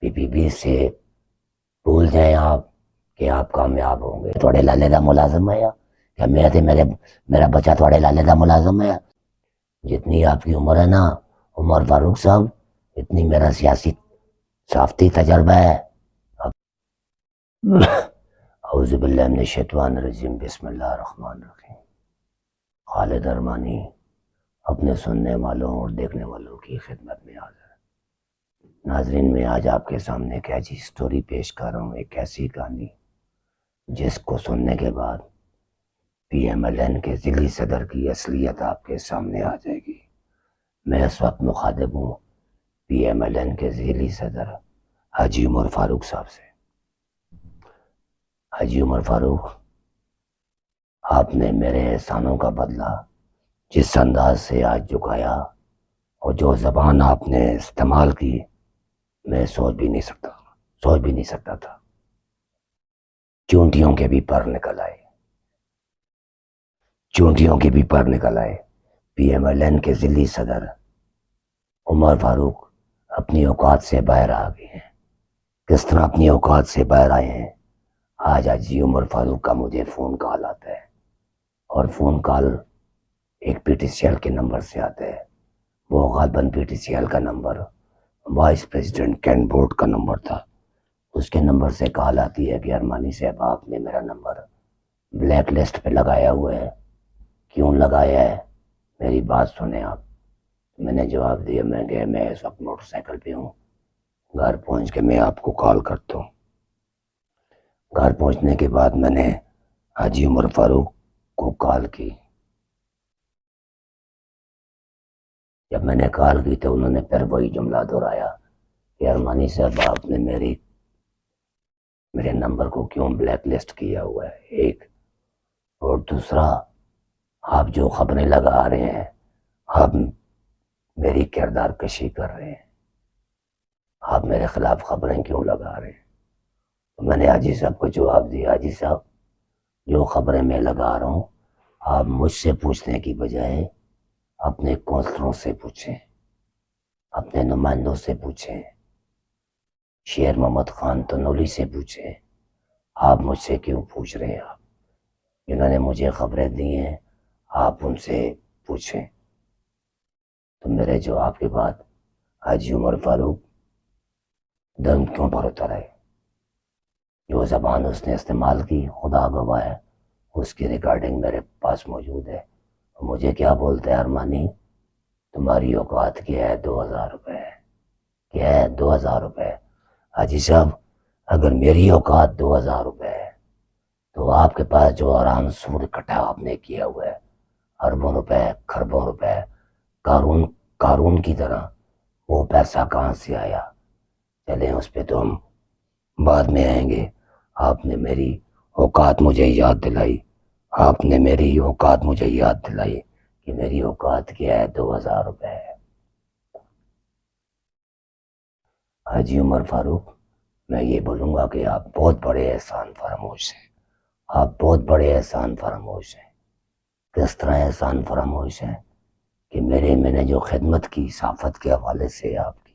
PPP سے بھول جائیں آپ کہ آپ کامیاب ہوں گے. تھوڑے لالے دا ملازم ہے کیا میرا بچہ تھوڑے لالے دا ملازم ہے؟ جتنی آپ کی عمر ہے نا عمر فاروق صاحب، اتنی میرا سیاسی صافتی تجربہ ہے. اعوذ باللہ من الشیطان الرجیم، بسم اللہ الرحمن الرحیم. خالد ارمانی اپنے سننے والوں اور دیکھنے والوں کی خدمت میں حاضر. ناظرین، میں آج آپ کے سامنے ایک ایسی سٹوری پیش کر رہا ہوں، ایک ایسی کہانی جس کو سننے کے بعد PMLN کے ذیلی صدر کی اصلیت آپ کے سامنے آ جائے گی. میں اس وقت مخاطب ہوں PMLN کے ذیلی صدر حاجی عمر فاروق صاحب سے. حاجی عمر فاروق، آپ نے میرے احسانوں کا بدلہ جس انداز سے آج چکایا اور جو زبان آپ نے استعمال کی، میں سوچ بھی نہیں سکتا تھا. چونٹیوں کے بھی پر نکل آئے. PMLN کے ذیلی صدر عمر فاروق اپنی اوقات سے باہر آ گئے ہیں. کس طرح اپنی اوقات سے باہر آئے ہیں؟ آج حاجی عمر فاروق کا مجھے فون کال آتا ہے، اور فون کال ایک PTCL کے نمبر سے آتا ہے. وہ غالباً PTCL کا number vice president can board کا نمبر تھا. اس کے نمبر سے کال آتی ہے کہ ارمانی صاحب، آپ نے میرا نمبر بلیک لسٹ پہ لگایا ہوا ہے. کیوں لگایا ہے؟ میری بات سنیں آپ. میں نے جواب دیا، میں اس وقت موٹر سائیکل پہ ہوں، گھر پہنچ کے میں آپ کو کال کرتا ہوں. گھر پہنچنے کے بعد میں نے حاجی عمر فاروق کو کال کی. جب میں نے کال کی تو انہوں نے پھر وہی جملہ دہرایا کہ ارمانی صاحب، آپ نے میرے نمبر کو کیوں بلیک لسٹ کیا ہوا ہے، ایک. اور دوسرا، آپ جو خبریں لگا رہے ہیں، آپ میری کردار کشی کر رہے ہیں. آپ میرے خلاف خبریں کیوں لگا رہے ہیں؟ میں نے حاجی صاحب کو جواب دیا، حاجی صاحب، جو خبریں میں لگا رہا ہوں آپ مجھ سے پوچھنے کی بجائے اپنے کونسلروں سے پوچھیں، اپنے نمائندوں سے پوچھیں، شیر محمد خان تنولی سے پوچھیں. آپ مجھ سے کیوں پوچھ رہے ہیں؟ آپ جنہوں نے مجھے خبریں دی ہیں آپ ان سے پوچھیں. تو میرے جواب کے بعد حاجی عمر فاروق دم کیوں پر اتر آئے. جو زبان اس نے استعمال کی، خدا گواہ ہے، اس کی ریکارڈنگ میرے پاس موجود ہے. مجھے کیا بولتے ہیں، ارمانی تمہاری اوقات کیا ہے؟ 2000 روپے. کیا ہے؟ 2000 روپے. حاجی صاحب، اگر میری اوقات 2000 روپے ہے تو آپ کے پاس جو آرام سود اکٹھا آپ نے کیا ہوا ہے، اربوں روپے، خربوں روپے، قارون کی طرح، وہ پیسہ کہاں سے آیا؟ چلیں اس پہ تو ہم بعد میں آئیں گے. آپ نے میری اوقات مجھے یاد دلائی کہ میری اوقات کیا ہے، 2000 روپے ہے. حاجی عمر فاروق، میں یہ بولوں گا کہ آپ بہت بڑے احسان فراموش ہیں. کس طرح احسان فراموش ہیں کہ میں نے جو خدمت کی صحافت کے حوالے سے آپ کی،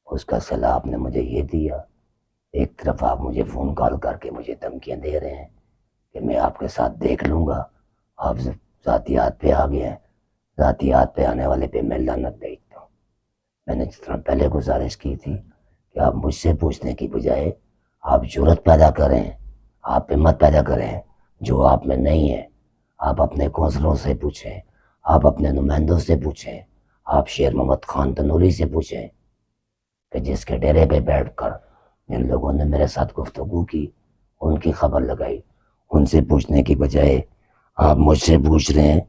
اس کا صلہ آپ نے مجھے یہ دیا. ایک طرف آپ مجھے فون کال کر کے مجھے دھمکیاں دے رہے ہیں کہ میں آپ کے ساتھ دیکھ لوں گا. آپ ذاتیات پہ آ گئے ہیں. ذاتیات پہ آنے والے پہ میں لعنت بھیجتا ہوں. میں نے جس طرح پہلے گزارش کی تھی کہ آپ مجھ سے پوچھنے کی بجائے آپ جرأت پیدا کریں، آپ ہمت پیدا کریں جو آپ میں نہیں ہے. آپ اپنے کونسلروں سے پوچھیں، آپ اپنے نمائندوں سے پوچھیں، آپ شیر محمد خان تنولی سے پوچھیں کہ جس کے ڈیرے پہ بیٹھ کر جن لوگوں نے میرے ساتھ گفتگو کی، ان کی خبر لگائی. ان سے پوچھنے کی بجائے آپ مجھ سے پوچھ رہے ہیں.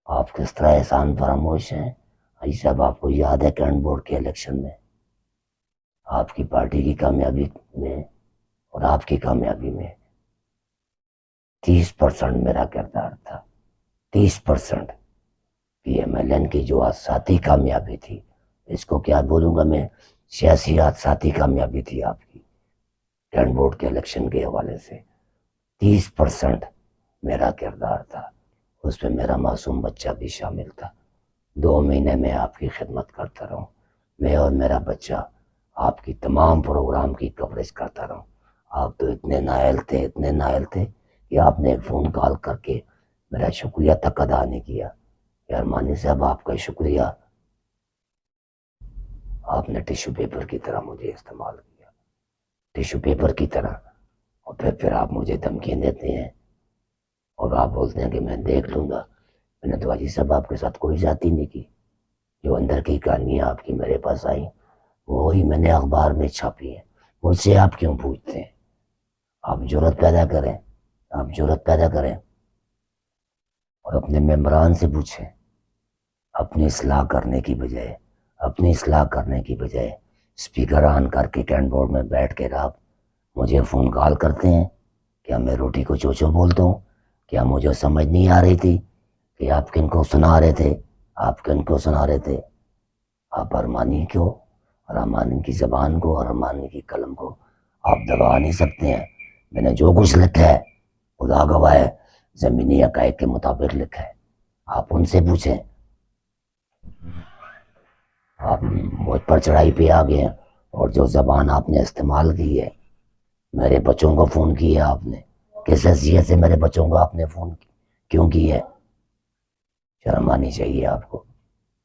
آپ کس طرح احسان فراموش ہیں. حاجی صاحب، آپ کو یاد ہے کین بورڈ کے الیکشن میں آپ کی پارٹی کی کامیابی میں اور آپ کی کامیابی میں 30% میرا کردار تھا. 30% PMLN کی جو ساتھی کامیابی تھی، اس کو کیا بولوں گا میں، سیاسی ساتھی کامیابی تھی آپ کی کین بورڈ کے الیکشن کے حوالے سے. 30% میرا کردار تھا. اس میں میرا معصوم بچہ بھی شامل تھا. 2 مہینے میں آپ کی خدمت کرتا رہا ہوں. میں اور میرا بچہ آپ کی تمام پروگرام کی کوریج کرتا رہا ہوں. آپ تو اتنے نائل تھے کہ آپ نے ایک فون کال کر کے میرا شکریہ تک ادا نہیں کیا. ارمانی صاحب آپ کا شکریہ. آپ نے ٹیشو پیپر کی طرح مجھے استعمال کیا، ٹیشو پیپر کی طرح. اور پھر آپ مجھے دھمکیاں دیتے ہیں اور آپ بولتے ہیں کہ میں دیکھ لوں گا. میں نے تو حاجی صاحب آپ کے ساتھ کوئی ذاتی نہیں کی. جو اندر کی کہانیاں آپ کی میرے پاس آئیں وہی میں نے اخبار میں چھاپی ہیں. مجھ سے آپ کیوں پوچھتے ہیں؟ آپ جرأت پیدا کریں اور اپنے ممبران سے پوچھیں. اپنی اصلاح کرنے کی بجائے اسپیکر آن کر کے کینڈ بورڈ میں بیٹھ کے آپ مجھے فون کال کرتے ہیں. کیا میں روٹی کو چوچو بولتا ہوں؟ کیا مجھے سمجھ نہیں آ رہی تھی کہ آپ کن کو سنا رہے تھے؟ آپ ارمانی کی زبان کو اور ارمانی کی قلم کو آپ دبا نہیں سکتے ہیں. میں نے جو کچھ لکھا ہے خدا گواہ ہے زمینی حقائق کے مطابق لکھا ہے. آپ ان سے پوچھیں. آپ مجھ پر چڑھائی پہ آ گئے ہیں اور جو زبان آپ نے استعمال کی ہے. میرے بچوں کو فون کیا آپ نے، کس حیثیت سے میرے بچوں کو آپ نے فون کیوں کی ہے؟ شرم آنی چاہیے آپ کو.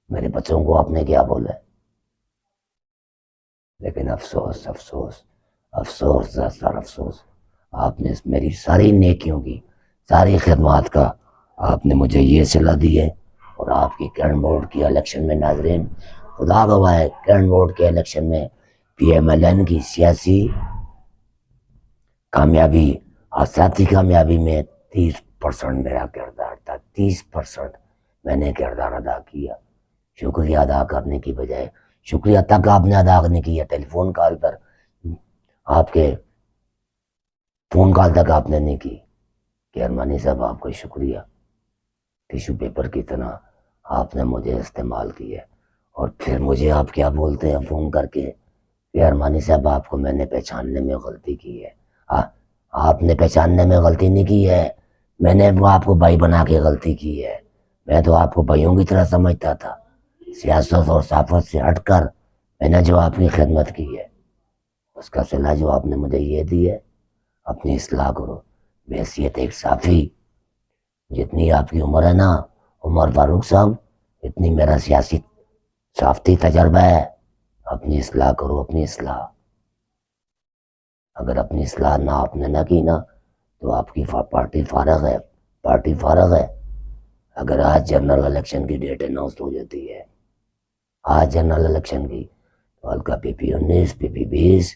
میرے بچوں کو آپ نے کیا بولا ہے؟ لیکن افسوس آپ نے میری ساری نیکیوں کی، ساری خدمات کا آپ نے مجھے یہ صلہ دی ہے. اور آپ کی کینڈ بورڈ کی الیکشن میں ناظرین خدا گواہ ہے، کینڈ بورڈ کے الیکشن میں پی ایم ایل این کی سیاسی کامیابی اور ساتھی کامیابی میں 30% میرا کردار تھا. 30% میں نے کردار ادا کیا. شکریہ ادا کرنے کی بجائے شکریہ تک آپ نے ادا نہیں کیا. ٹیلی فون کال پر آپ کے فون کال تک آپ نے نہیں کی کہ ارمانی صاحب آپ کا شکریہ. ٹیشو پیپر کی طرح آپ نے مجھے استعمال کیا. اور پھر مجھے آپ کیا بولتے ہیں فون کر کے کہ ارمانی صاحب آپ کو میں نے پہچاننے میں غلطی کی ہے. آپ نے پہچاننے میں غلطی نہیں کی ہے، میں نے وہ آپ کو بھائی بنا کے غلطی کی ہے. میں تو آپ کو بھائیوں کی طرح سمجھتا تھا. سیاست اور صحافت سے ہٹ کر میں نے جو آپ کی خدمت کی ہے اس کا صلہ جو آپ نے مجھے یہ دی ہے. اپنی اصلاح کرو. بحیثیت ایک صحافی، جتنی آپ کی عمر ہے نا عمر فاروق صاحب، اتنی میرا سیاسی صحافتی تجربہ ہے. اپنی اصلاح کرو. اپنی اصلاح اگر اپنی اصلاح آپ نے نہ کی نا تو آپ کی پارٹی فارغ ہے. اگر آج جنرل الیکشن کی ڈیٹ اناؤنس ہو جاتی ہے، آج جنرل الیکشن کی، تو ہلکا پی پی 19 پی پی 20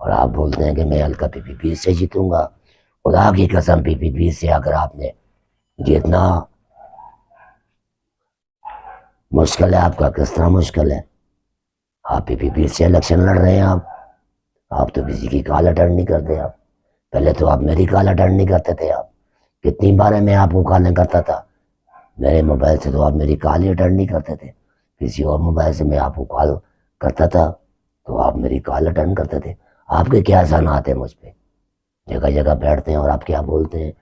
اور آپ بولتے ہیں کہ میں ہلکا پی پی 20 سے جیتوں گا. خدا کی قسم پی پی 20 سے اگر آپ نے جیتنا مشکل ہے. آپ کا کس طرح مشکل ہے؟ آپ پی پی 20 سے الیکشن لڑ رہے ہیں. آپ تو کسی کی کال اٹینڈ نہیں کرتے. آپ پہلے تو آپ میری کال اٹینڈ نہیں کرتے تھے. آپ کتنی بار میں آپ کو کالیں کرتا تھا، میرے موبائل سے تو آپ میری کال ہی اٹینڈ نہیں کرتے تھے. کسی اور موبائل سے میں آپ کو کال کرتا تھا تو آپ میری کال اٹینڈ کرتے تھے. آپ کے کیا احسانات ہیں مجھ پہ؟ جگہ جگہ بیٹھتے ہیں اور آپ کیا بولتے ہیں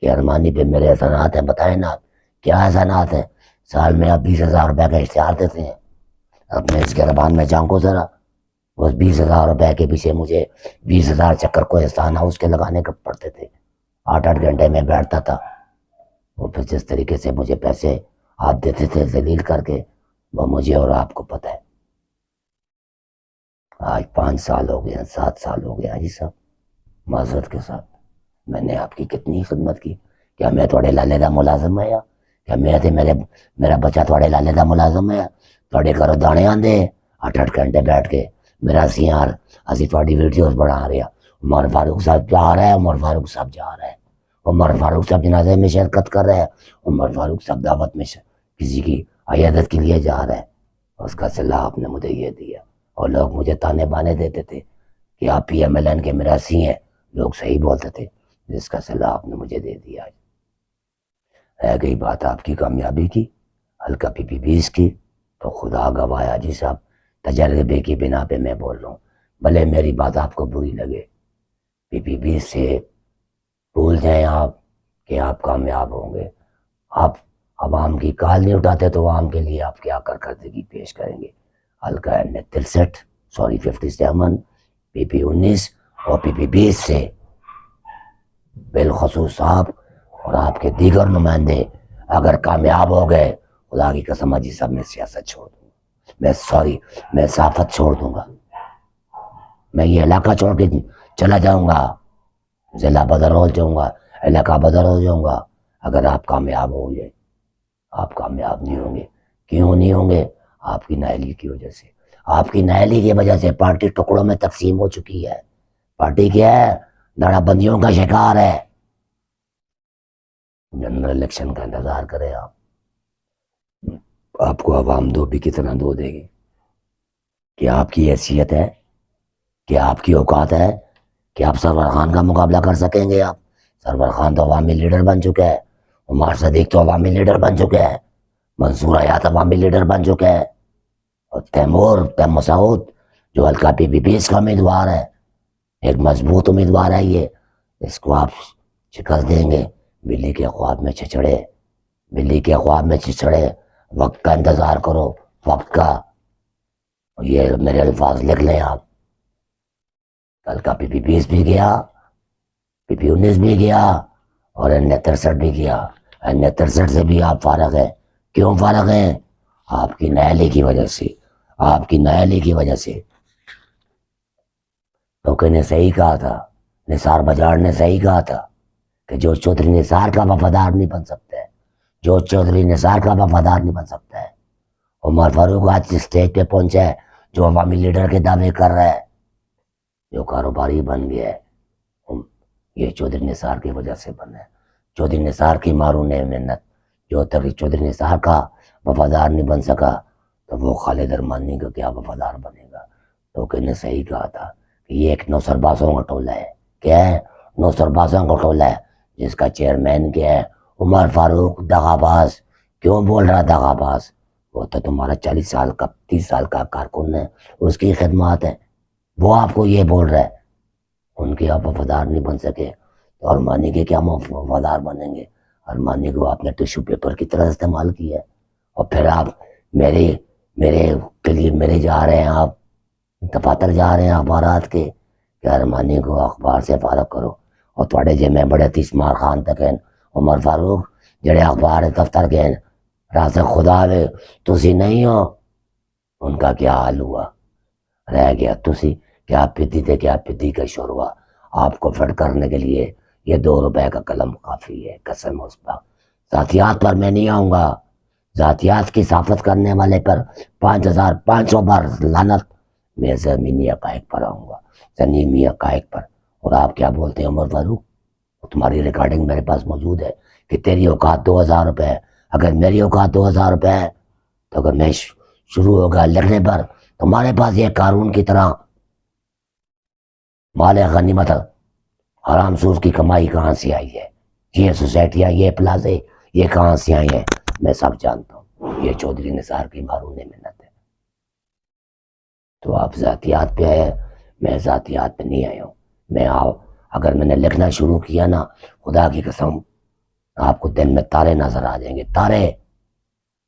کہ ارمانی پہ میرے احسانات ہیں. بتائیں نا آپ کیا احسانات ہیں. سال میں آپ 20,000 روپے کا اشتہار دیتے ہیں. اپنے اس گربان میں جان کو ذرا، بس 20,000 روپے کے پیچھے مجھے 20,000 چکر کو احسان اس کے لگانے کا پڑتے تھے. 8 گھنٹے میں بیٹھتا تھا. وہ پھر جس طریقے سے مجھے پیسے آپ دیتے تھے ذلیل کر کے، وہ مجھے اور آپ کو پتہ ہے. آج 5 سال ہو گئے، 7 سال ہو گئے حاجی صاحب. معذرت کے ساتھ میں نے آپ کی کتنی خدمت کی. کیا میں تھوڑے لالے دا ملازم ہے؟ کیا میرا بچہ تھوڑے لالے دا ملازم ہے؟ تھوڑے گھروں دانے آندے 8 گھنٹے بیٹھ کے میرا سیار اسی تھوڑی ویڈیوز بنا رہے ہیں. عمر فاروق صاحب جا رہا ہے، عمر فاروق صاحب جنازے میں شرکت کر رہے ہیں. عمر فاروق صاحب دعوت میں کسی کی عیادت کے لیے جا رہا ہے. اس کا صلہ آپ نے مجھے یہ دیا. اور لوگ مجھے تانے بانے دیتے تھے کہ آپ پی ایم ایل این کے میراثی ہیں. لوگ صحیح بولتے تھے. جس کا صلہ آپ نے مجھے دے دیا. رہ گئی بات آپ کی کامیابی کی، ہلکا پی پی 20 کی، تو خدا گواہ حاجی صاحب تجربے کی بنا پہ میں بول رہا ہوں. بھلے میری بات آپ کو بری لگے، پی پی 20 سے بھول جائیں آپ کہ آپ کامیاب ہوں گے. آپ عوام کی کال نہیں اٹھاتے تو عوام کے لیے آپ کیا کارکردگی پیش کریں گے؟ حلقہ 63 سوری 57 پی پی 19 اور پی پی 20 سے بالخصوص آپ اور آپ کے دیگر نمائندے اگر کامیاب ہو گئے، خدا کی قسم حاجی صاحب میں سیاست چھوڑ دوں گا، میں صحافت چھوڑ دوں گا، میں یہ علاقہ چھوڑ کے چلا جاؤں گا، ضلع بدر ہو جاؤں گا، علاقہ بدر ہو جاؤں گا اگر آپ کامیاب ہو گئے۔ آپ کامیاب نہیں ہوں گے، کیوں نہیں ہوں گے؟ آپ کی نااہلی کی وجہ سے، آپ کی نااہلی کی وجہ سے پارٹی ٹکڑوں میں تقسیم ہو چکی ہے۔ پارٹی کیا ہے؟ دڑا بندیوں کا شکار ہے۔ جنرل الیکشن کا انتظار کریں آپ کو عوام دھوبی کی طرح دھو دے گی۔ کیا آپ کی حیثیت ہے؟ کیا آپ کی اوقات ہے کہ آپ سرور خان کا مقابلہ کر سکیں گے؟ آپ سرور خان تو عوامی لیڈر بن چکا ہے، عمر صدیق تو عوامی لیڈر بن چکا ہے، منصور حیات عوامی لیڈر بن چکا ہے، اور تیم مسعود جو حلقہ پی پی 20 کا امیدوار ہے، ایک مضبوط امیدوار ہے یہ، اس کو آپ شکست دیں گے۔ بلی کے خواب میں چھچڑے، بلی کے خواب میں چھچڑے، وقت کا انتظار کرو، وقت کا۔ یہ میرے الفاظ لکھ لیں آپ، حلقہ پی پی 20 بھی گیا، پی پی 19 بھی گیا، اور این 63 بھی گیا۔ این 63 سے بھی آپ فارغ ہیں۔ کیوں فارغ ہیں؟ آپ کی نااہلی کی وجہ سے، آپ کی نااہلی کی وجہ سے۔ تو نے صحیح کہا تھا، نثار بجاڑ نے صحیح کہا تھا کہ جو چودھری نثار کا وفادار نہیں بن سکتا ہے، جو چودھری نثار کا وفادار نہیں بن سکتا ہے، عمر فاروق آج اسٹیج پہ پہنچا ہے جو عوامی لیڈر کے دعوے کر رہا ہے، جو کاروباری بن گیا ہے، یہ چودھری نثار کی وجہ سے بنا ہے۔ چودھری نثار کی مارون محنت، جو چودھری نثار کا وفادار نہیں بن سکا تو وہ خالد ارمانی کا کیا وفادار بنے گا؟ تو نے صحیح کہا تھا کہ یہ ایک نوسربازوں کا ٹولہ ہے۔ کیا ہے؟ نوسربازوں کا ٹولہ ہے، جس کا چیئرمین کیا ہے؟ عمر فاروق دغا باز۔ کیوں بول رہا دغا باز؟ وہ تو تمہارا 40 سال کا 30 سال کا کارکن ہے، اس کی خدمات ہے، وہ آپ کو یہ بول رہا ہے۔ ان کے آپ وفادار نہیں بن سکے تو ارمانی کے کیا وفادار بنیں گے؟ ارمانی کو آپ نے ٹیشو پیپر کی طرح استعمال کیا ہے، اور پھر آپ میرے کے لیے میرے جا رہے ہیں، آپ دفاتر جا رہے ہیں اخبارات کے کہ ارمانی کو اخبار سے فارغ کرو، اور تھوڑے جے میں بڑے تیسمار خان تک ہیں عمر فاروق جڑے اخبار دفتر کے ہیں، راز خدا وے تسی نہیں ہو۔ ان کا کیا حال ہوا؟ رہ گیا تسی، کیا پتی تھے، کیا پتی کا شوروا۔ آپ کو فٹ کرنے کے لیے یہ 2 روپے کا قلم کافی ہے، قسم اس پر۔ ذاتیات پر میں نہیں آؤں گا، ذاتیات کی صحافت کرنے والے پر 5500 بار لعنت۔ میں زمینی حقائق پر آؤں گا، زمینی حقائق پر۔ اور آپ کیا بولتے ہیں عمر فاروق؟ تمہاری ریکارڈنگ میرے پاس موجود ہے کہ تیری اوقات 2000 روپے ہے۔ اگر میری اوقات 2000 روپے ہے تو اگر میں شروع ہوگا لڑنے پر، تمہارے پاس یہ قارون کی طرح مال غنیمت حرام سود کی کمائی کہاں سے آئی ہے؟ یہ سوسائٹیاں، یہ پلازے، یہ کہاں سے آئی ہیں؟ میں سب جانتا ہوں، یہ چودھری نثار کی مارون محنت ہے۔ تو آپ ذاتیات پہ آئے، میں ذاتیات پہ نہیں آیا ہوں۔ اگر میں نے لکھنا شروع کیا نا، خدا کی قسم آپ کو دن میں تارے نظر آ جائیں گے، تارے۔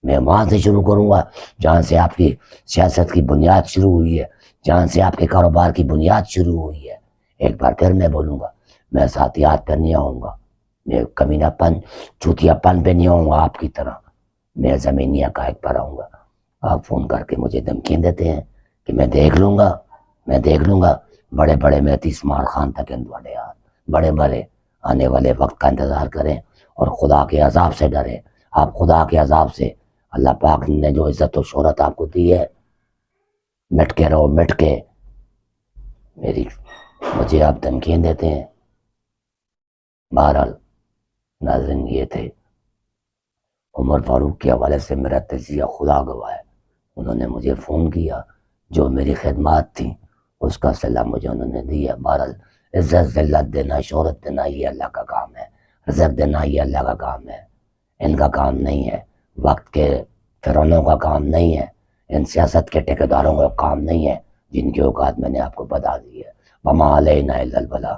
میں وہاں سے شروع کروں گا جہاں سے آپ کی سیاست کی بنیاد شروع ہوئی ہے، جہاں سے آپ کے کاروبار کی بنیاد شروع ہوئی ہے۔ ایک بار پھر میں بولوں گا، میں ذاتیات پہ نہیں آؤں گا، میں کمینہ پن چوتیا پن پہ نہیں آؤں گا آپ کی طرح، میں زمینی حقائق پر آؤں گا۔ آپ فون کر کے مجھے دھمکیاں دیتے ہیں کہ میں دیکھ لوں گا، بڑے بڑے میں تیسمار خان تک بڑے بڑے آنے والے وقت کا انتظار کریں اور خدا کے عذاب سے ڈریں۔ آپ خدا کے عذاب سے، اللہ پاک نے جو عزت و شہرت آپ کو دی ہے، مٹ کے رہو، مٹ کے۔ مجھے آپ دھمکیاں دیتے ہیں۔ بہرحال ناظرین، یہ تھے عمر فاروق کے حوالے سے میرا تجزیہ، خدا گواہ ہے۔ انہوں نے مجھے فون کیا، جو میری خدمات تھیں اس کا صلہ مجھے انہوں نے دیا۔ بہرحال عزت ذلت دینا، شہرت دینا، یہ اللہ کا کام ہے، رزق دینا یہ اللہ کا کام ہے، ان کا کام نہیں ہے، وقت کے فرعونوں کا کام نہیں ہے، ان سیاست کے ٹھیکیداروں کا کام نہیں ہے جن کی اوقات میں نے آپ کو بتا دی ہے۔ وما علینا الا البلاغ۔